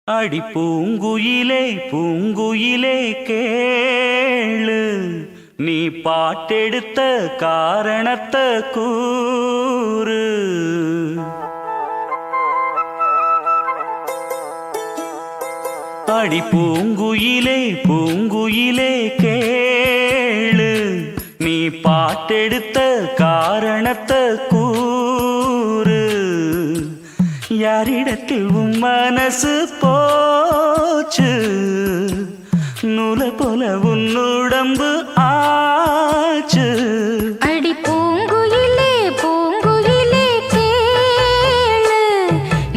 அடி பூங்குயிலே பூங்குயிலே கேளு, நீ பாட்டெடுத்த காரணத்தை கூறு. அடி பூங்குயிலே பூங்குயிலே கேளு, நீ பாட்டெடுத்த காரணத்தை கூறு. யாரிடத்தில் உன் மனசு போச்சு, நூலை போல உன் உடம்பு ஆச்சு. அடி பூங்குயிலே பூங்குயிலே கேளு,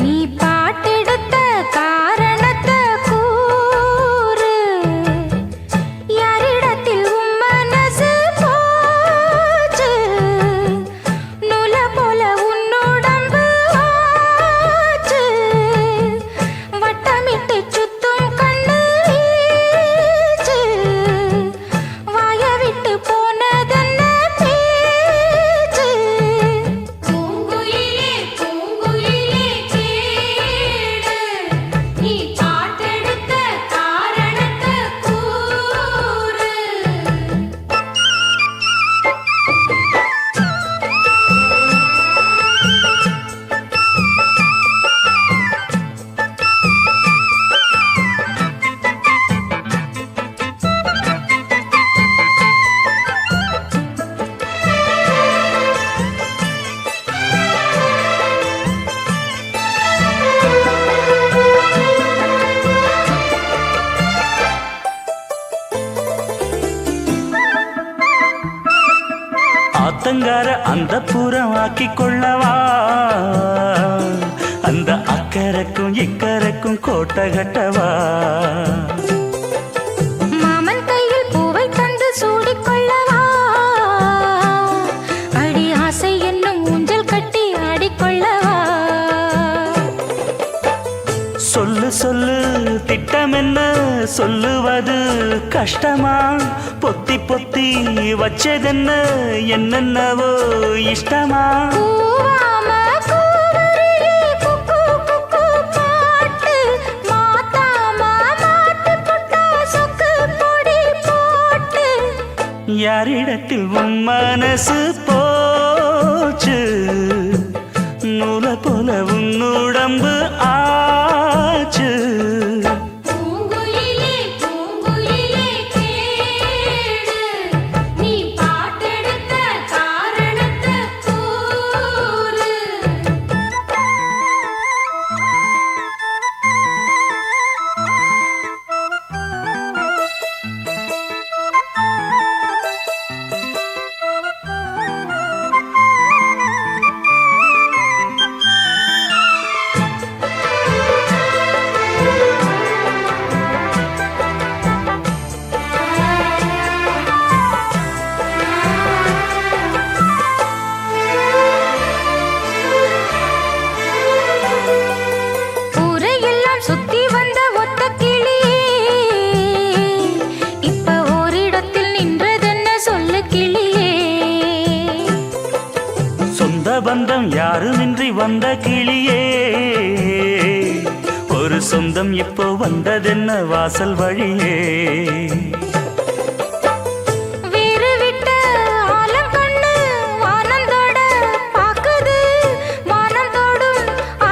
நீ பாட்டெடுத்த காரணத்தை கூறு. யாரிடத்தில் உன் மனசு போச்சு, நூலை போல உன் உடம்பு ஆச்சு. வட்டமிட்டு சுத்தும் கண்ணு வீச்சு, வாய விட்டு போனதென்ன பேச்சு. பூங்குயிலே பூங்குயிலே கேளு, நீ பாட்டெடுத்த காரணத்தை கூறு. ஆத்தங்கார அந்த புறம் ஆக்கி கொள்ளவா, அந்த அக்கறைக்கும் இக்கரைக்கும் கோட்டை கட்டவா. மாமன் கையில் பூவை தந்து சூடிக்கொள்ளவா, அடி ஆசை என்னும் ஊஞ்சல் கட்டி ஆடிக்கொள்ளவா. சொல்லு சொல்லு திட்டம் என்ன, சொல்லுவது கஷ்டமா. பொத்தி பொத்தி வச்சதென்ன, என்னென்னவோ இஷ்டமா. கூவாம கூவருளி குக்கு குக்கு பாட்டு, மாத்தாம மாட்டு புட்டா சொக்கு பொடி போட்டு. யாரிடத்தில் உன் மனசு போச்சு, நூலை போல உன் உடம்பு ஆச்சு. பூங்குயிலே பூங்குயிலே கேளு, நீ பாட்டெடுத்த காரணத்தை கூறு. ஊரையெல்லாம் சுத்தி வந்த ஒத்த கிளியே, இப்ப ஓரிடத்தில் நின்றதென்ன சொல்லு கிளியே. சொந்த பந்தம் யாருமின்றி வந்த கிளியே, ஒரு சொந்தம் இப்போ வந்ததென்ன வாசல் வழியே. வீறு விட்ட ஆலம் கண்ணு வானந்தோட பாக்குது, வானந்தோடும்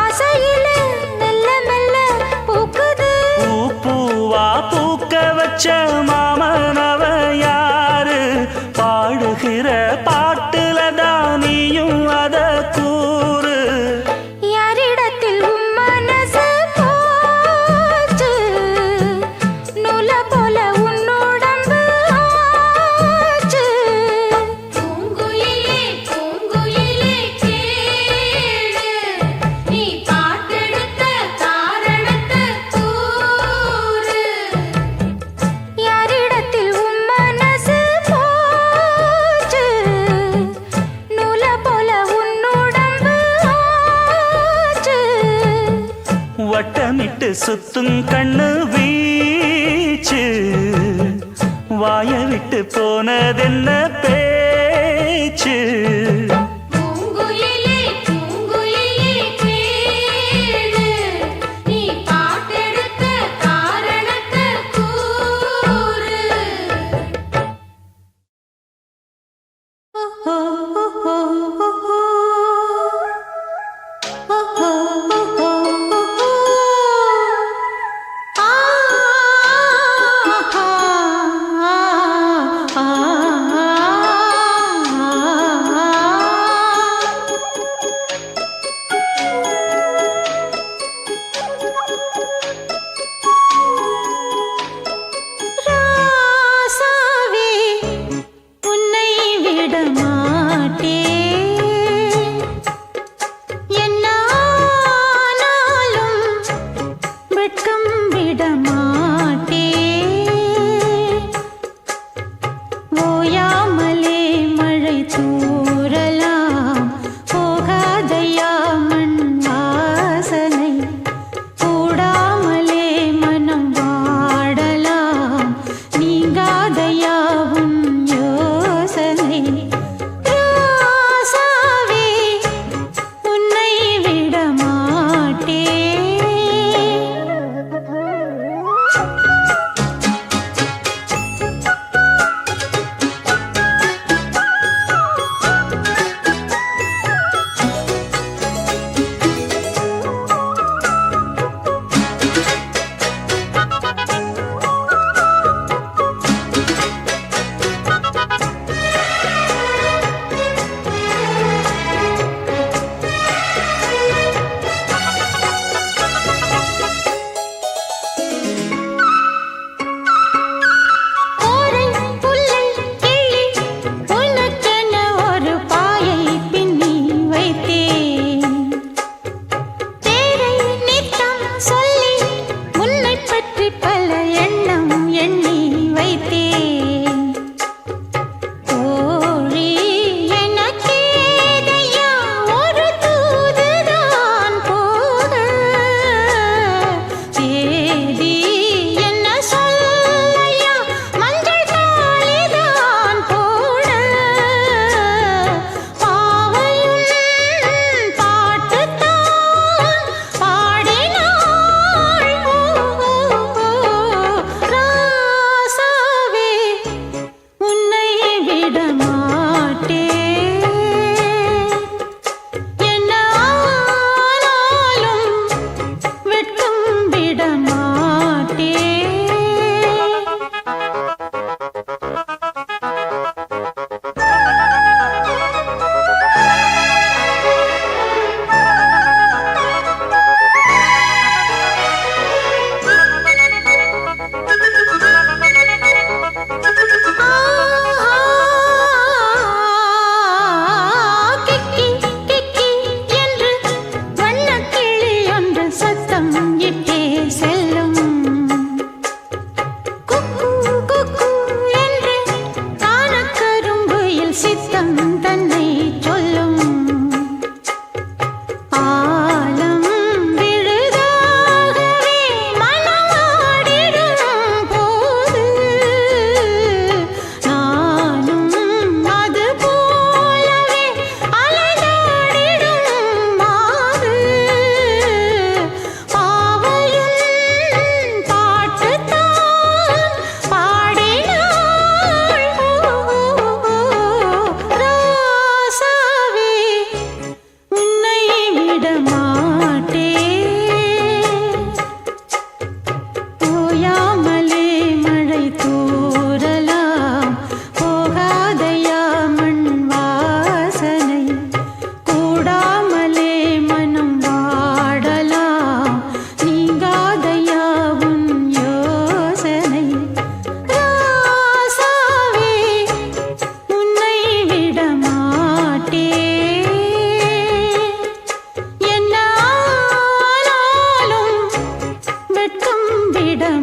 ஆசையில மெல்ல மெல்ல பூக்குது. பூ பூவா பூக்க வச்ச மாமனவ யாரு, பாடுகிற பாட்டுல தானியும் அத கூறு. யாரிடத்தில் உன் மனசு போச்சு, நூலை போல உன் உடம்பு ஆச்சு. பூங்குயிலே பூங்குயிலே கேளு, நீ பாட்டெடுத்த காரணத்தை கூறு. யாரிடத்தில் உன் மனசு போச்சு, நூலை போல உன் உடம்பு ஆச்சு. வட்டமிட்டு சுத்தும் கண்ணு வீச்சு, வாய விட்டு போனதென்ன பேச்சு. பூங்குயிலே பூங்குயிலே கேளு, நீ பாட்டெடுத்த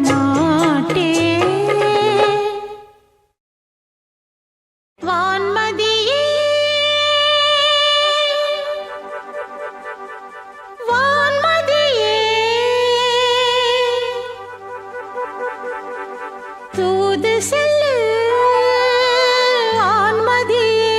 மாட்டேன். வான்மதியே வான்மதியே தூது செல்லு வான்மதியே.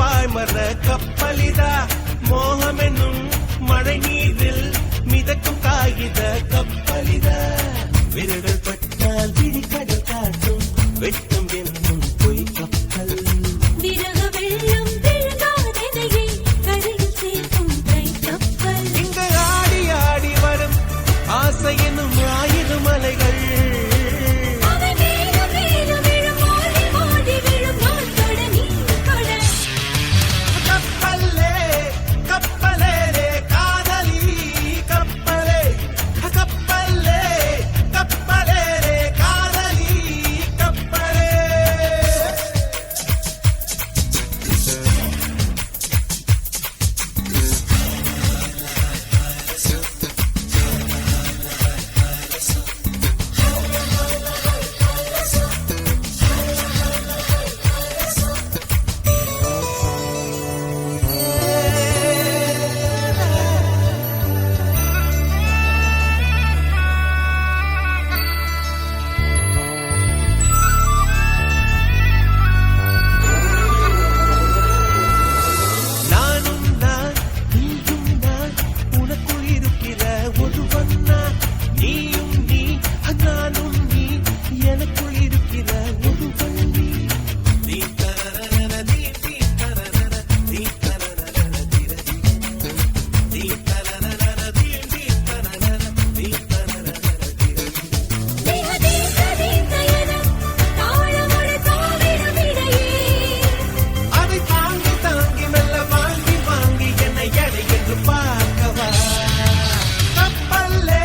பாய்மர கப்பலிதா மோகம் என்னும் மழை நீரில் மிதக்கும் காகித கப்பலிதா விரல்கள் பட்டால் விழிக்கடல் காட்டும் வெட்டும் என்னும் பொய் கப்பல் விரக வெள்ளம் விழுகாதெனையே கரையில் சேர்க்கும் கை கப்பல் இங்கு ஆடி ஆடி வரும் ஆசை என்னும் ஆயிரம் அலைகள் அவை மேலும் மேலும் விழும் மோதி மோதி விழும் நாட்டோட நீ கொட கப்பலே கப்பலே காதலி கப்பலே கப்பலே கப்பலே காதலி கப்பலே நானும் நான் நீயும் நான் உனக்குள் இருக்கிற ஒருவன் நான் நீயும் நீ நானும் நீ எனக்குள் இருக்கிற ஒருவன் நீ நீ தரரர நீ நீ தரரர நீ தரரர திரதி நீ தரரர நீ நீ தரரர நீ தரரர திரதி தேவதே சதேசயன தாளமுட தாவிடும் இடையே அதை தாங்கி தாங்கி மெல்ல வாங்கி வாங்கி என்னை எடை என்று பார்க்கவா கப்பலே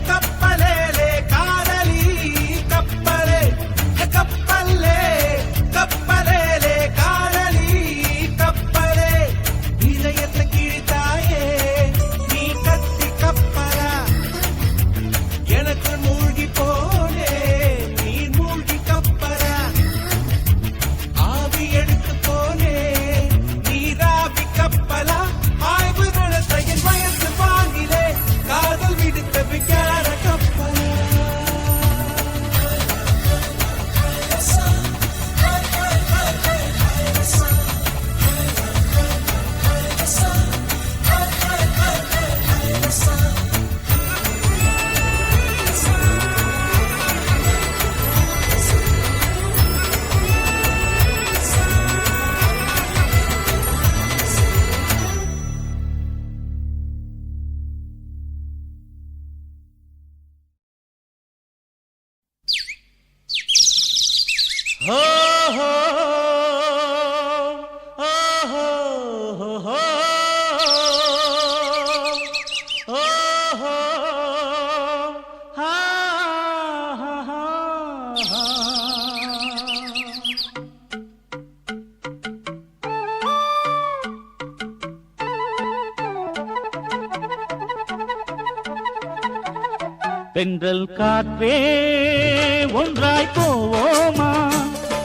கப்பலே காதலி கப்பலே கப்பலே கப்பலே காதலி கப்பலே இதயத்தை கிழித்தாயே நீ கத்தி கப்பலா எனக்கு மூழ்கி போனே நீ மூழ்கி கப்பலா ஆவி எடுத்து போனே நீராவி கப்பலா ஆய்வு நடத்த என் வயசு வானிலே காதல் விடுத்த விஞ்ஞான கப்பலா हो हो हो हो हो हो हो हो हा हा हा हा தென்றல் காற்றே ஒன்றாய் போவோமா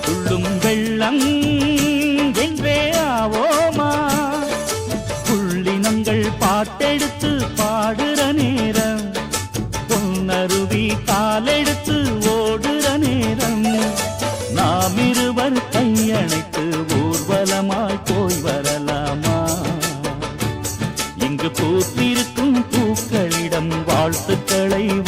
துள்ளும் வெள்ளம் என்றே ஆவோமா புள்ளினங்கள் பாட்டெடுத்து